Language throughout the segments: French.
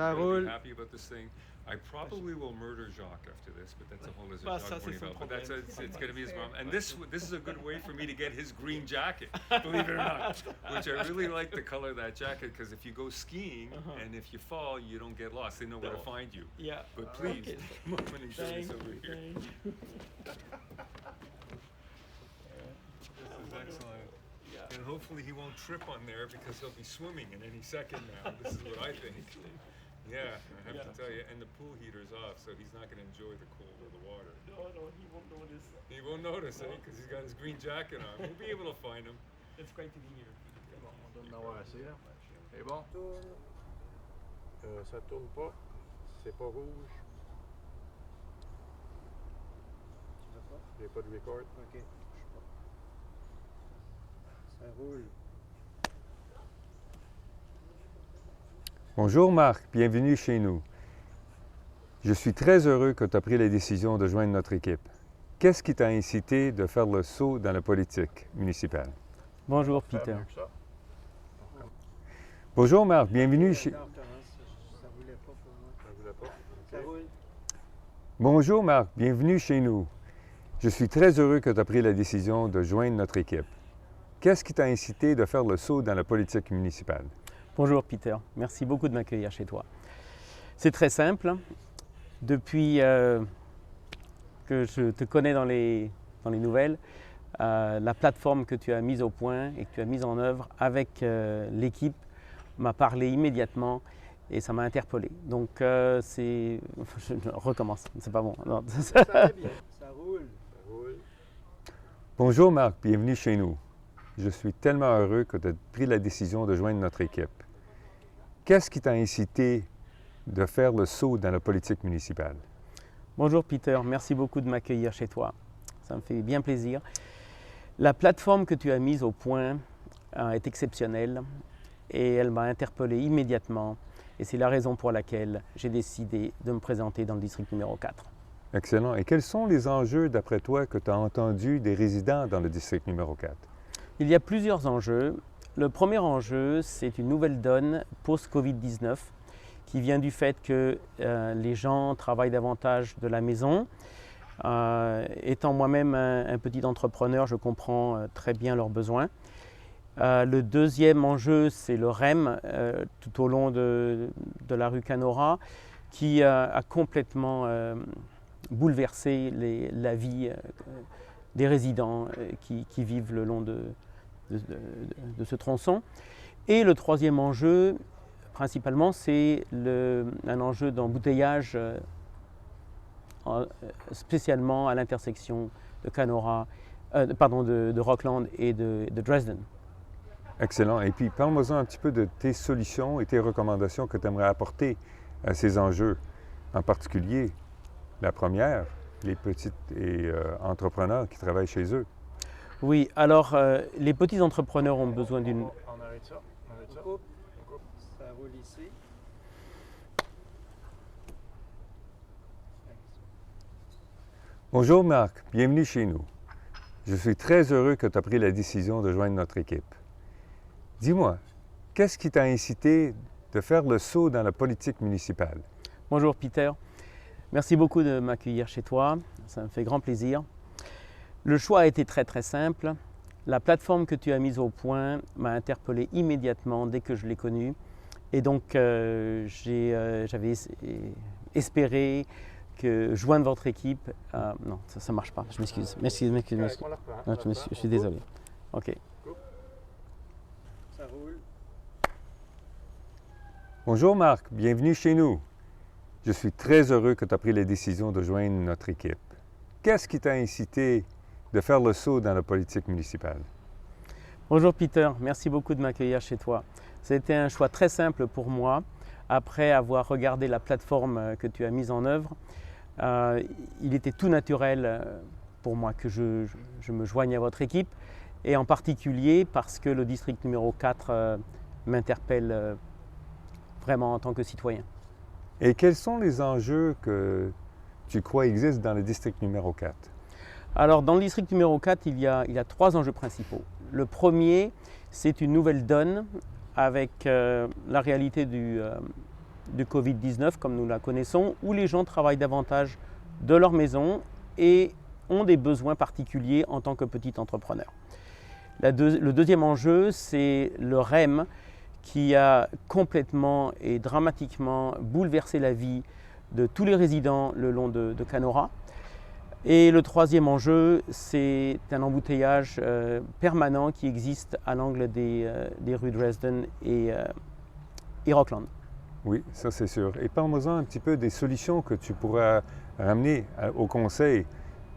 Ça roule. Happy about this thing. I probably will murder Jacques after this, but that's a whole other Bah, Jacques ça, c'est son Bonneval. But problème. it's going to be his mom. And this is a good way for me to get his green jacket, believe it or not. Which I really like the color of that jacket because if you go skiing and if you fall, you don't get lost. They know where to find you. Yeah. But please, Okay. come on and show this over here. Thank you. This is excellent. Yeah. And hopefully he won't trip on there because he'll be swimming in any second now. This is what I think. Yeah, I have to tell you. And the pool heater's off, so he's not going to enjoy the cold of the water. No, he won't notice. He won't notice, eh? Because he's got his green jacket on. We'll be able to find him. It's great to be here. Bon, on doit en avoir assez, là. C'est bon? Ça tourne pas. C'est pas rouge. Tu veux pas? J'ai pas de record. OK. Ça roule. Bonjour Marc, bienvenue chez nous. Je suis très heureux que tu aies pris la décision de joindre notre équipe. Qu'est-ce qui t'a incité de faire le saut dans la politique municipale? Bonjour Faire Peter. mieux que ça. Bonjour Marc, bienvenue chez... Ça voulait pas pour moi. Ça voulait pas? Ça roule. Bonjour Marc, bienvenue chez nous. Je suis très heureux que tu aies pris la décision de joindre notre équipe. Qu'est-ce qui t'a incité de faire le saut dans la politique municipale? Bonjour Peter, merci beaucoup de m'accueillir chez toi. C'est très simple. Depuis que je te connais dans les nouvelles, la plateforme que tu as mise au point et que tu as mise en œuvre avec l'équipe m'a parlé immédiatement et ça m'a interpellé. Donc c'est... Je recommence, c'est pas bon. Non. Ça allait bien. Ça roule. Ça roule. Bonjour Marc, bienvenue chez nous. Je suis tellement heureux que tu aies pris la décision de joindre notre équipe. Qu'est-ce qui t'a incité de faire le saut dans la politique municipale? Bonjour Peter, merci beaucoup de m'accueillir chez toi. Ça me fait bien plaisir. La plateforme que tu as mise au point est exceptionnelle et elle m'a interpellé immédiatement. Et c'est la raison pour laquelle j'ai décidé de me présenter dans le district numéro 4. Excellent. Et quels sont les enjeux, d'après toi, que tu as entendus des résidents dans le district numéro 4? Il y a plusieurs enjeux. Le premier enjeu, c'est une nouvelle donne post-Covid-19 qui vient du fait que les gens travaillent davantage de la maison. Étant moi-même un petit entrepreneur, je comprends très bien leurs besoins. Le deuxième enjeu, c'est le REM tout au long de la rue Canora qui a complètement bouleversé la vie des résidents qui vivent le long de ce tronçon. Et le troisième enjeu, principalement, c'est un enjeu d'embouteillage spécialement à l'intersection de Canora, de Rockland et de Dresden. Excellent. Et puis, parle-moi un petit peu de tes solutions et tes recommandations que tu aimerais apporter à ces enjeux. En particulier, la première, les petits entrepreneurs qui travaillent chez eux. Oui, alors les petits entrepreneurs ont besoin d'une... On arrête ça. On arrête ça. On coupe. Ça roule ici. Bonjour Marc, bienvenue chez nous. Je suis très heureux que tu aies pris la décision de joindre notre équipe. Dis-moi, qu'est-ce qui t'a incité de faire le saut dans la politique municipale? Bonjour Peter, merci beaucoup de m'accueillir chez toi, ça me fait grand plaisir. Le choix a été très simple. La plateforme que tu as mise au point m'a interpellé immédiatement dès que je l'ai connue. Et donc j'avais espéré que joindre votre équipe... non, ça ne marche pas, je m'excuse. On la reprend. Non, je suis désolé. OK. Ça roule. Bonjour Marc, bienvenue chez nous. Je suis très heureux que tu aies pris la décision de joindre notre équipe. Qu'est-ce qui t'a incité de faire le saut dans la politique municipale? Bonjour Peter, merci beaucoup de m'accueillir chez toi. C'était un choix très simple pour moi. Après avoir regardé la plateforme que tu as mise en œuvre, il était tout naturel pour moi que je me joigne à votre équipe et en particulier parce que le district numéro 4 m'interpelle vraiment en tant que citoyen. Et quels sont les enjeux que tu crois existent dans le district numéro 4? Alors, dans le district numéro 4, il y a 3 enjeux principaux. Le premier, c'est une nouvelle donne avec la réalité du Covid-19 comme nous la connaissons, où les gens travaillent davantage de leur maison et ont des besoins particuliers en tant que petit entrepreneur. Le deuxième enjeu, c'est le REM qui a complètement et dramatiquement bouleversé la vie de tous les résidents le long de Canora. Et le troisième enjeu, c'est un embouteillage permanent qui existe à l'angle des rues Dresden et Rockland. Oui, ça c'est sûr. Et parle-moi un petit peu des solutions que tu pourras ramener au conseil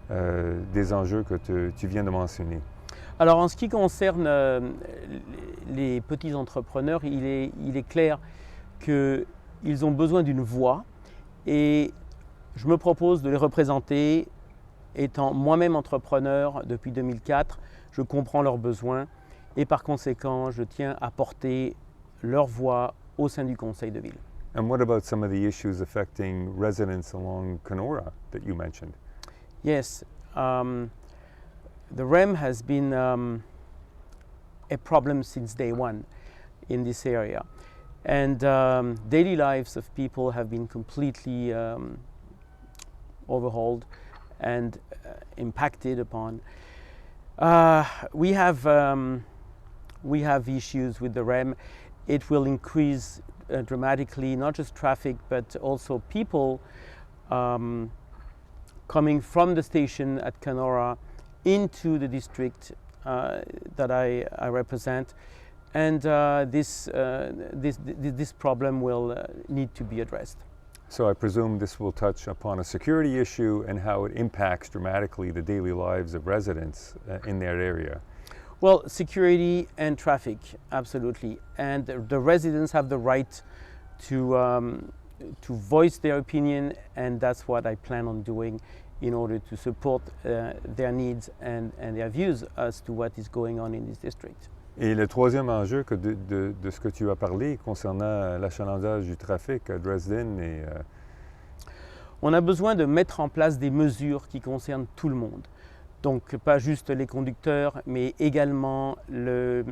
des enjeux que tu viens de mentionner. Alors en ce qui concerne les petits entrepreneurs, il est clair qu'ils ont besoin d'une voix et je me propose de les représenter. Étant moi-même entrepreneur depuis 2004, je comprends leurs besoins et par conséquent, je tiens à porter leur voix au sein du conseil de ville. And what about some of the issues affecting residents along Kenora that you mentioned? Yes, the REM has been a problem since day one in this area. And daily lives of people have been completely overhauled and impacted upon. We have issues with the REM. It will increase dramatically, not just traffic, but also people coming from the station at Kenora into the district that I represent. And this problem will need to be addressed. So I presume this will touch upon a security issue and how it impacts dramatically the daily lives of residents in that area. Well, security and traffic, absolutely. And the residents have the right to voice their opinion, and that's what I plan on doing in order to support their needs and their views as to what is going on in this district. Et le troisième enjeu de ce que tu as parlé concernant l'achalandage du trafic à Dresden et... On a besoin de mettre en place des mesures qui concernent tout le monde. Donc pas juste les conducteurs, mais également le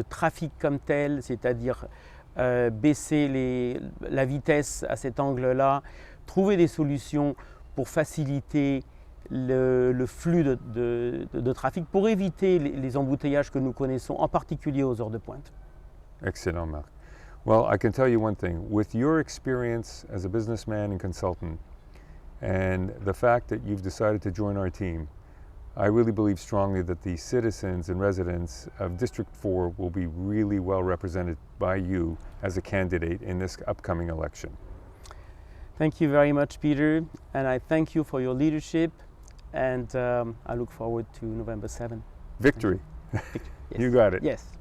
trafic comme tel, c'est-à-dire baisser la vitesse à cet angle-là, trouver des solutions pour faciliter le flux de trafic pour éviter les embouteillages que nous connaissons, en particulier aux heures de pointe. Excellent, Marc. Well, I can tell you one thing. With your experience as a businessman and consultant, and the fact that you've decided to join our team, I really believe strongly that the citizens and residents of District 4 will be really well represented by you as a candidate in this upcoming election. Thank you very much, Peter, and I thank you for your leadership. And I look forward to November 7. Victory. Yes. You got it. Yes.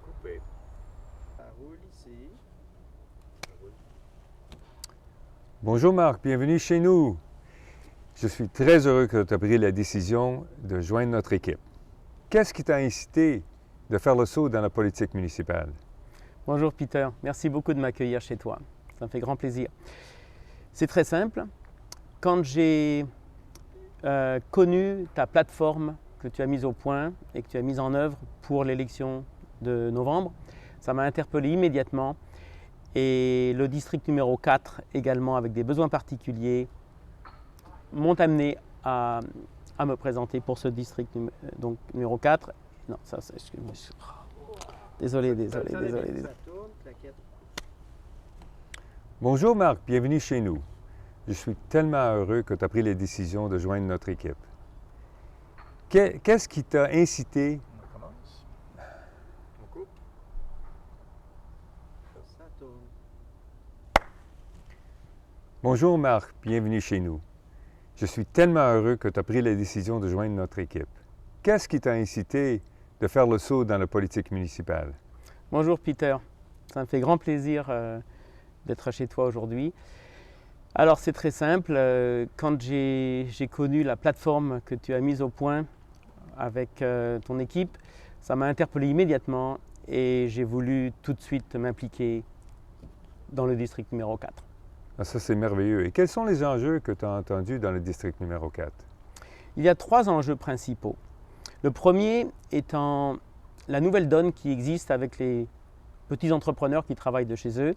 Coupé. Ça roule ici. Bonjour Marc, bienvenue chez nous. Je suis très heureux que tu aies pris la décision de joindre notre équipe. Qu'est-ce qui t'a incité de faire le saut dans la politique municipale? Bonjour Peter, merci beaucoup de m'accueillir chez toi. Ça me fait grand plaisir. C'est très simple. Quand j'ai connu ta plateforme que tu as mise au point et que tu as mise en œuvre pour l'élection de novembre, ça m'a interpellé immédiatement. Et le district numéro 4, également avec des besoins particuliers, m'ont amené à me présenter pour ce district numéro 4. Non, ça, excuse-moi. Désolé. Ça tourne, plaquette. Bonjour Marc, bienvenue chez nous. Je suis tellement heureux que tu as pris la décision de joindre notre équipe. Qu'est-ce qui t'a incité? On commence. On coupe. Ça tourne. Bonjour Marc, bienvenue chez nous. Je suis tellement heureux que tu as pris la décision de joindre notre équipe. Qu'est-ce qui t'a incité de faire le saut dans la politique municipale? Bonjour Peter, ça me fait grand plaisir d'être chez toi aujourd'hui. Alors c'est très simple, quand j'ai connu la plateforme que tu as mise au point avec ton équipe, ça m'a interpellé immédiatement et j'ai voulu tout de suite m'impliquer dans le district numéro 4. Ah, ça c'est merveilleux. Et quels sont les enjeux que tu as entendus dans le district numéro 4? Il y a 3 enjeux principaux. Le premier étant la nouvelle donne qui existe avec les petits entrepreneurs qui travaillent de chez eux.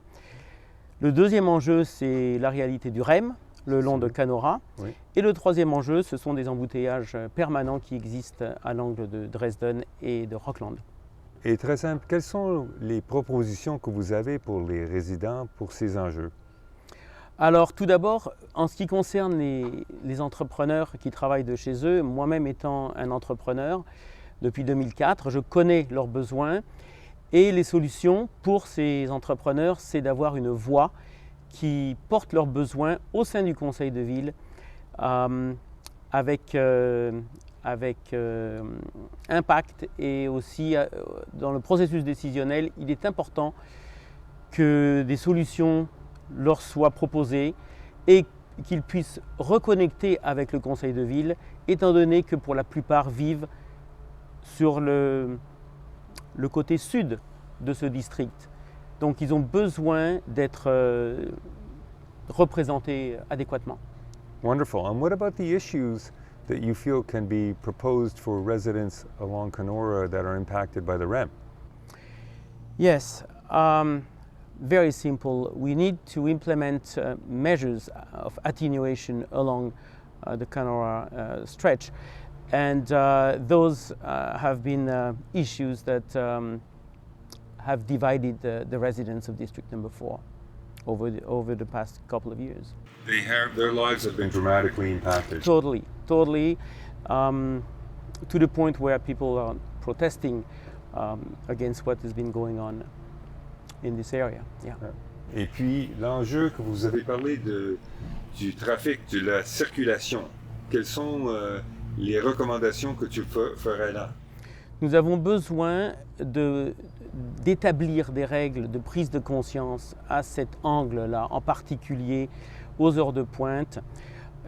Le deuxième enjeu, c'est la réalité du REM, le long de Canora. Oui. Et le troisième enjeu, ce sont des embouteillages permanents qui existent à l'angle de Dresden et de Rockland. Et très simple, quelles sont les propositions que vous avez pour les résidents pour ces enjeux? Alors tout d'abord, en ce qui concerne les entrepreneurs qui travaillent de chez eux, moi-même étant un entrepreneur depuis 2004, je connais leurs besoins et les solutions pour ces entrepreneurs, c'est d'avoir une voix qui porte leurs besoins au sein du conseil de ville avec impact et aussi dans le processus décisionnel, il est important que des solutions leur soient proposées et qu'ils puissent reconnecter avec le conseil de ville, étant donné que pour la plupart vivent sur le côté sud de ce district. Donc ils ont besoin d'être représentés adéquatement. Wonderful. And what about the issues that you feel can be proposed for residents along Kenora that are impacted by the REM? Yes, very simple. We need to implement measures of attenuation along the Kenora stretch. And those have been issues that have divided the residents of District Number 4 over the past couple of years. Their lives have been dramatically impacted. Totally, to the point where people are protesting against what has been going on in this area. Yeah. Et puis, l'enjeu que vous avez parlé du trafic, de la circulation, quelles sont les recommandations que tu ferais là? Nous avons besoin d'établir des règles de prise de conscience à cet angle-là, en particulier aux heures de pointe.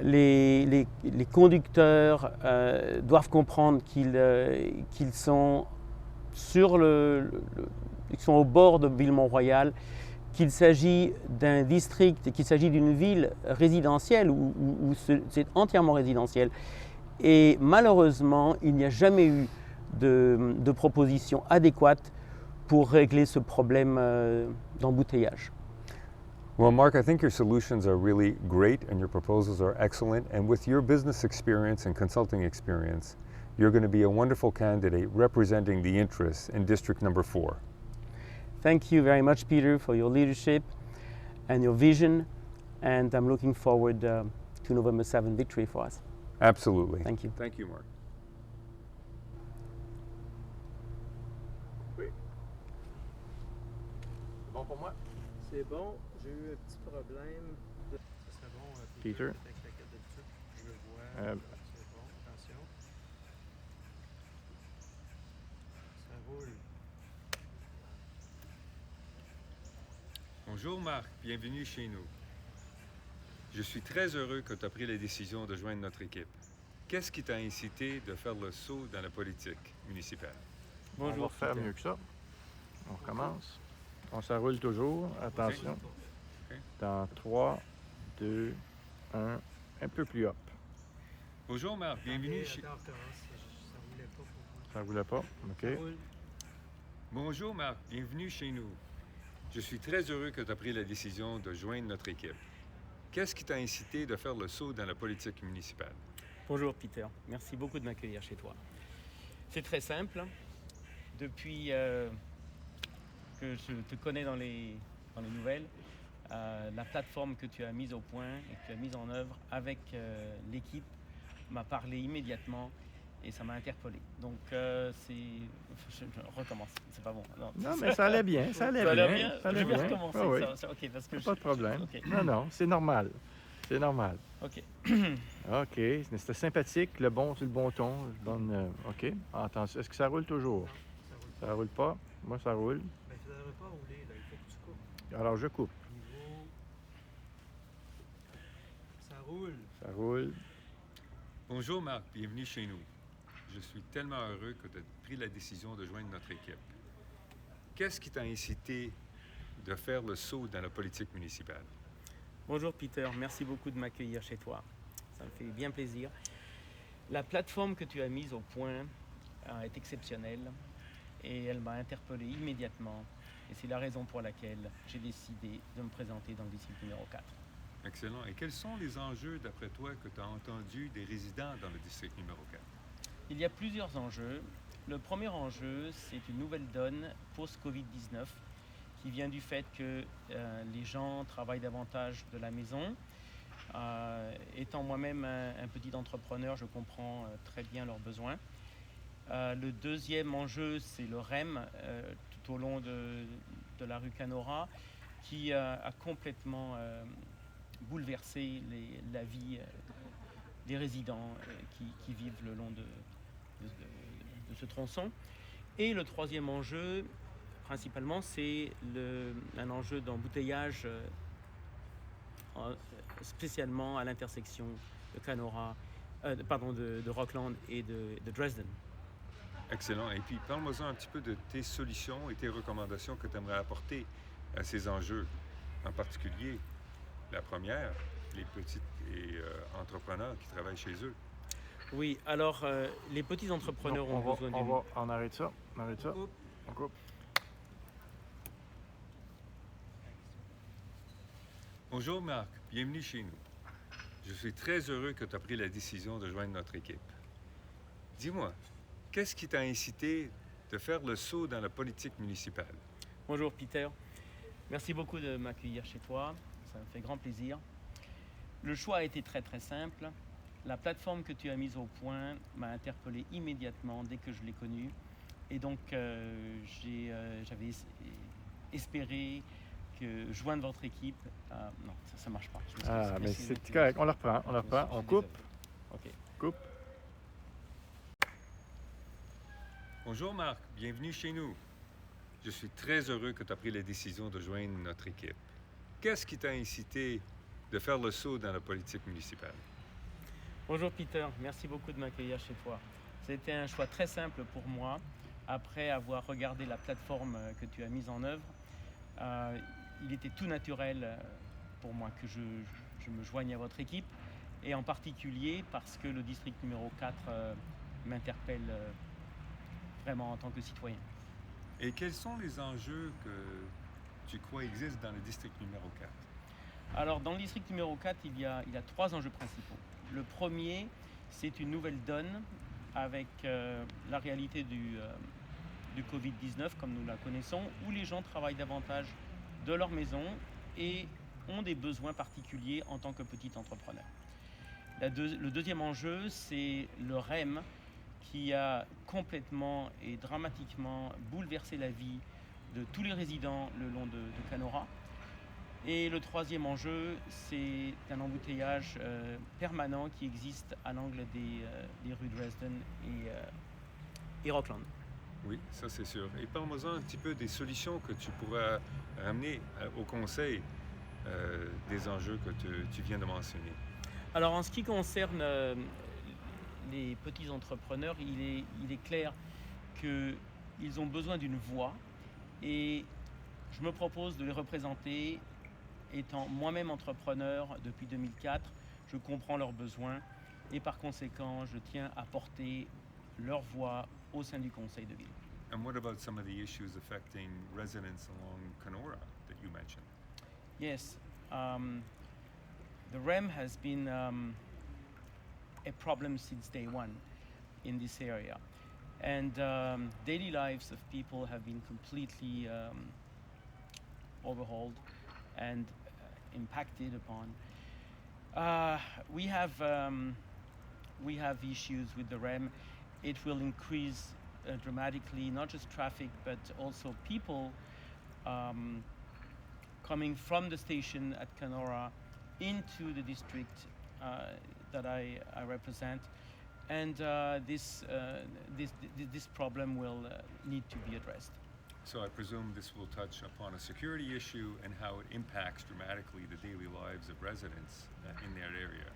Les conducteurs doivent comprendre qu'ils sont ils sont au bord de Ville-Mont-Royal, qu'il s'agit d'un district, qu'il s'agit d'une ville résidentielle où c'est entièrement résidentiel. Et malheureusement, il n'y a jamais eu de proposition adéquate pour régler ce problème d'embouteillage. Well, Mark, I think your solutions are really great and your proposals are excellent. And with your business experience and consulting experience, you're going to be a wonderful candidate representing the interests in District Number 4. Thank you very much, Peter, for your leadership and your vision. And I'm looking forward to November 7 victory for us. Absolutely. Thank you. Thank you, Mark. Oui. C'est bon pour moi? C'est bon. J'ai eu un petit problème. Ça serait bon, Peter. Avec la carte d'habitude, je le vois. C'est bon, attention. Ça roule. Bonjour Marc, bienvenue chez nous. Je suis très heureux que tu as pris la décision de joindre notre équipe. Qu'est-ce qui t'a incité de faire le saut dans la politique municipale? On va faire mieux que ça. On recommence. Ça roule toujours. Attention. Ok. Dans 3, 2, 1, un peu plus haut. Bonjour Marc, bienvenue chez... Attends, recommence. Ça roulait pas pour moi. Ça roulait pas? Ça OK. roule. Bonjour Marc, bienvenue chez nous. Je suis très heureux que tu as pris la décision de joindre notre équipe. Qu'est-ce qui t'a incité de faire le saut dans la politique municipale? Bonjour Peter, merci beaucoup de m'accueillir chez toi. C'est très simple. Depuis que je te connais dans les nouvelles, la plateforme que tu as mise au point et que tu as mise en œuvre avec l'équipe m'a parlé immédiatement et ça m'a interpellé. Donc je recommence, c'est pas bon. Non, mais ça allait bien. Ça allait Ça allait bien. bien. Ça allait Je vais bien. recommencer. Ah oui. Ok, parce que Pas de problème. Ok. Non, c'est normal. C'est normal. Ok. OK. C'était sympathique, le bon ton. OK. Attention. Est-ce que ça roule toujours? Ça roule pas? Moi, ça roule. Mais il ne faudrait pas rouler, là. Il faut que tu coupes. Alors, je coupe. Niveau. Ça roule. Ça roule. Bonjour Marc, bienvenue chez nous. Je suis tellement heureux que tu aies pris la décision de joindre notre équipe. Qu'est-ce qui t'a incité de faire le saut dans la politique municipale? Bonjour Peter, merci beaucoup de m'accueillir chez toi. Ça me fait bien plaisir. La plateforme que tu as mise au point est exceptionnelle et elle m'a interpellé immédiatement. Et c'est la raison pour laquelle j'ai décidé de me présenter dans le district numéro 4. Excellent. Et quels sont les enjeux, d'après toi, que tu as entendus des résidents dans le district numéro 4? Il y a plusieurs enjeux. Le premier enjeu, c'est une nouvelle donne post-Covid-19 qui vient du fait que les gens travaillent davantage de la maison. Étant moi-même un petit entrepreneur, je comprends très bien leurs besoins. Le deuxième enjeu, c'est le REM tout au long de la rue Canora qui a complètement bouleversé la vie des résidents qui vivent le long de ce tronçon. Et le troisième enjeu, principalement, c'est un enjeu d'embouteillage, spécialement à l'intersection de Canora, de Rockland et de Dresden. Excellent. Et puis, parle-moi un petit peu de tes solutions et tes recommandations que tu aimerais apporter à ces enjeux. En particulier, la première, les petits entrepreneurs qui travaillent chez eux. Oui, alors les petits entrepreneurs ont besoin d'une... On arrête ça. On arrête ça. On coupe. Bonjour Marc, bienvenue chez nous. Je suis très heureux que tu aies pris la décision de joindre notre équipe. Dis-moi, qu'est-ce qui t'a incité de faire le saut dans la politique municipale? Bonjour Peter, merci beaucoup de m'accueillir chez toi, ça me fait grand plaisir. Le choix a été très très simple. La plateforme que tu as mise au point m'a interpellé immédiatement dès que je l'ai connue. Et donc j'avais espéré que joindre votre équipe... non, ça ne marche pas. Mais c'est correct, on la reprend, on coupe. Ok. Coupe. Bonjour Marc, bienvenue chez nous. Je suis très heureux que tu aies pris la décision de joindre notre équipe. Qu'est-ce qui t'a incité de faire le saut dans la politique municipale? Bonjour Peter, merci beaucoup de m'accueillir chez toi. C'était un choix très simple pour moi. Après avoir regardé la plateforme que tu as mise en œuvre, il était tout naturel pour moi que je me joigne à votre équipe, et en particulier parce que le district numéro 4 m'interpelle vraiment en tant que citoyen. Et quels sont les enjeux que tu crois existent dans le district numéro 4? Alors, dans le district numéro 4, il y a 3 enjeux principaux. Le premier, c'est une nouvelle donne avec la réalité du Covid-19, comme nous la connaissons, où les gens travaillent davantage de leur maison et ont des besoins particuliers en tant que petit entrepreneur. Le deuxième enjeu, c'est le REM, qui a complètement et dramatiquement bouleversé la vie de tous les résidents le long de Canora. Et le troisième enjeu, c'est un embouteillage permanent qui existe à l'angle des rues Dresden et Rockland. Oui, ça c'est sûr. Et parle-moi un petit peu des solutions que tu pourras ramener au conseil des enjeux que tu viens de mentionner. Alors en ce qui concerne les petits entrepreneurs, il est clair qu'ils ont besoin d'une voix, et je me propose de les représenter. Étant moi-même entrepreneur depuis 2004, je comprends leurs besoins et par conséquent, je tiens à porter leur voix au sein du conseil de ville. And what about some of the issues affecting residents along Canora that you mentioned? Yes, the REM has been a problem since day one in this area, and daily lives of people have been completely overhauled and impacted upon. We have issues with the REM. It will increase dramatically, not just traffic, but also people coming from the station at Canora into the district that I represent, and this problem will need to be addressed. So I presume this will touch upon a security issue and how it impacts dramatically the daily lives of residents in that area.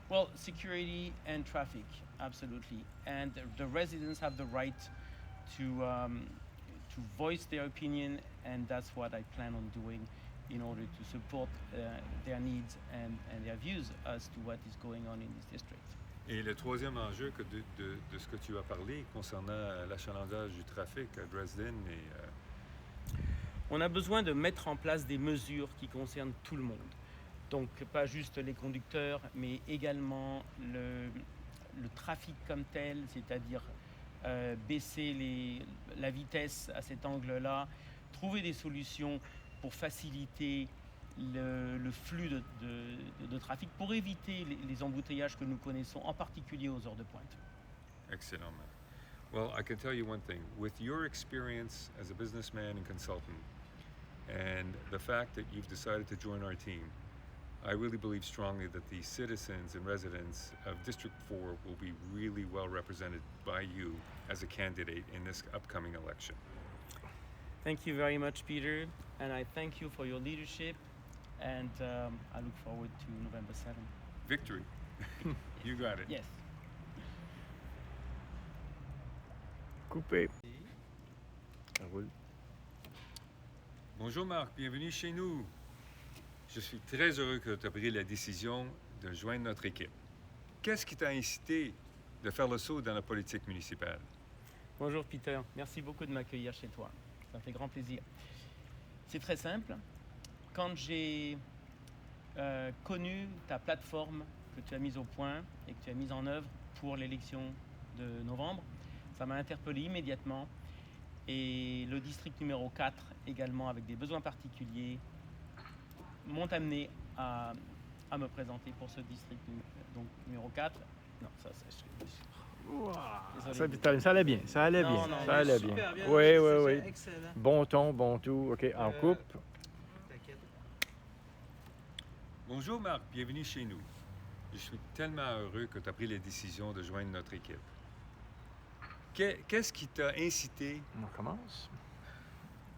Well, security and traffic, absolutely. And the residents have the right to voice their opinion, and that's what I plan on doing in order to support their needs and their views as to what is going on in this district. Et le troisième enjeu de ce que tu as parlé concernant l'achalandage du trafic à Dresden et On a besoin de mettre en place des mesures qui concernent tout le monde. Donc pas juste les conducteurs, mais également le trafic comme tel, c'est-à-dire baisser la vitesse à cet angle-là, trouver des solutions pour faciliter le flux de trafic, pour éviter les embouteillages que nous connaissons, en particulier aux heures de pointe. Excellent, man. Well, I can tell you one thing. With your experience as a businessman and consultant, and the fact that you've decided to join our team, I really believe strongly that the citizens and residents of District 4 will be really well represented by you as a candidate in this upcoming election. Thank you very much, Peter, and I thank you for your leadership, and I look forward to November 7th. Victory. You got it. Yes. Coupé. Ça roule. Bonjour Marc, bienvenue chez nous. Je suis très heureux que tu aies pris la décision de joindre notre équipe. Qu'est-ce qui t'a incité de faire le saut dans la politique municipale? Bonjour Peter, merci beaucoup de m'accueillir chez toi. Ça me fait grand plaisir. C'est très simple. Quand j'ai connu ta plateforme que tu as mise au point et que tu as mise en œuvre pour l'élection de novembre, ça m'a interpellé immédiatement. Et le district numéro 4, également avec des besoins particuliers, m'ont amené à me présenter pour ce district donc, numéro 4. Non, ça Ça allait bien, ça allait Non, bien, non, ça allait bien. Super bien. Oui, oui, oui. C'est excellent. Bon ton, bon tout. OK, en coupe. T'inquiète. Bonjour Marc, bienvenue chez nous. Je suis tellement heureux que tu as pris la décision de joindre notre équipe. Qu'est-ce qui t'a incité? On commence.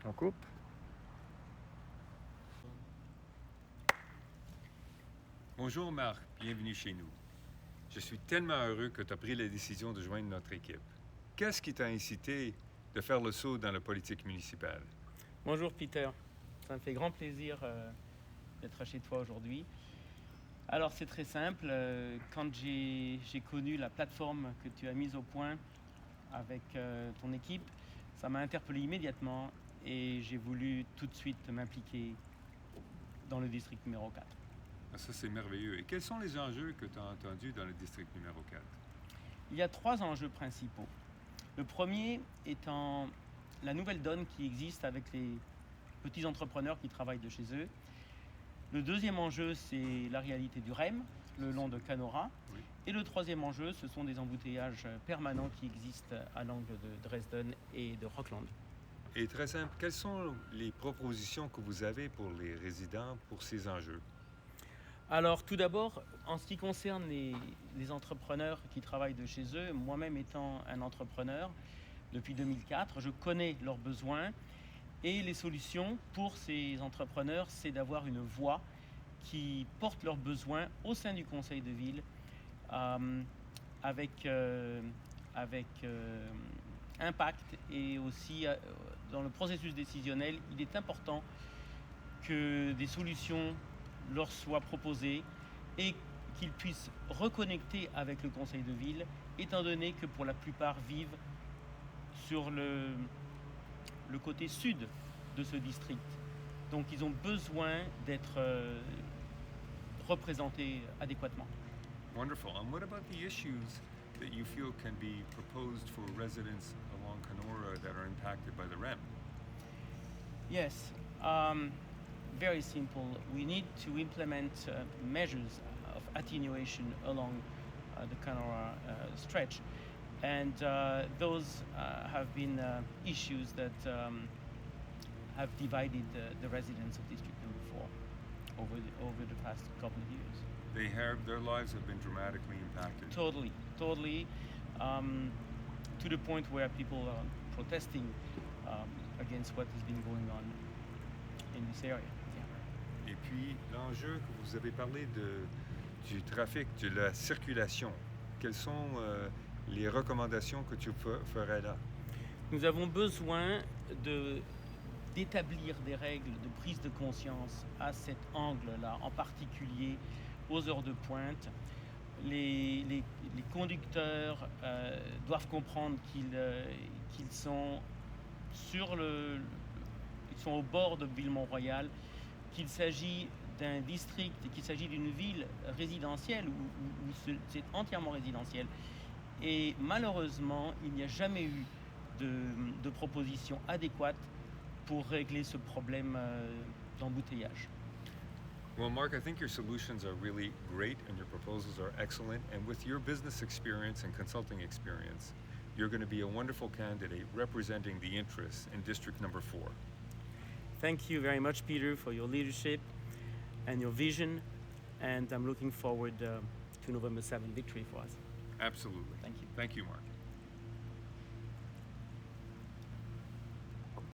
On coupe. Bonjour Marc, bienvenue chez nous. Je suis tellement heureux que tu as pris la décision de joindre notre équipe. Qu'est-ce qui t'a incité de faire le saut dans la politique municipale? Bonjour Peter, ça me fait grand plaisir d'être chez toi aujourd'hui. Alors c'est très simple, quand j'ai connu la plateforme que tu as mise au point avec ton équipe, ça m'a interpellé immédiatement et j'ai voulu tout de suite m'impliquer dans le district numéro 4. Ah, ça, c'est merveilleux. Et quels sont les enjeux que tu as entendus dans le district numéro 4? Il y a 3 enjeux principaux. Le premier étant la nouvelle donne qui existe avec les petits entrepreneurs qui travaillent de chez eux. Le deuxième enjeu, c'est la réalité du REM, le long de Canora. Oui. Et le troisième enjeu, ce sont des embouteillages permanents qui existent à l'angle de Dresden et de Rockland. Et très simple, quelles sont les propositions que vous avez pour les résidents pour ces enjeux? Alors tout d'abord, en ce qui concerne les entrepreneurs qui travaillent de chez eux, moi-même étant un entrepreneur depuis 2004, je connais leurs besoins et les solutions pour ces entrepreneurs, c'est d'avoir une voix qui porte leurs besoins au sein du conseil de ville avec impact et aussi dans le processus décisionnel, il est important que des solutions leur soient proposées et qu'ils puissent reconnecter avec le conseil de ville, étant donné que pour la plupart vivent sur le côté sud de ce district. Donc ils ont besoin d'être représentés adéquatement. Wonderful. And what about the issues that you feel can be proposed for residents along Canora that are impacted by the REM? Yes, very simple. We need to implement measures of attenuation along the Canora stretch. And those have been issues that have divided the residents of District Number 4 over the past couple of years. Their lives have been dramatically impacted. Totally, to the point where people are protesting against what has been going on in this area. Yeah. Et puis, l'enjeu que vous avez parlé du trafic, de la circulation, quelles sont les recommandations que tu ferais là? Nous avons besoin d'établir des règles de prise de conscience à cet angle-là, en particulier aux heures de pointe. Les conducteurs doivent comprendre qu'ils sont sur sont au bord de Ville-Mont-Royal, qu'il s'agit d'un district, qu'il s'agit d'une ville résidentielle où c'est entièrement résidentiel. Et malheureusement, il n'y a jamais eu de proposition adéquate pour régler ce problème d'embouteillage. Well, Mark, I think your solutions are really great and your proposals are excellent. And with your business experience and consulting experience, you're going to be a wonderful candidate representing the interests in District Number 4. Thank you very much, Peter, for your leadership and your vision. And I'm looking forward to November 7th victory for us. Absolutely. Thank you. Thank you, Mark.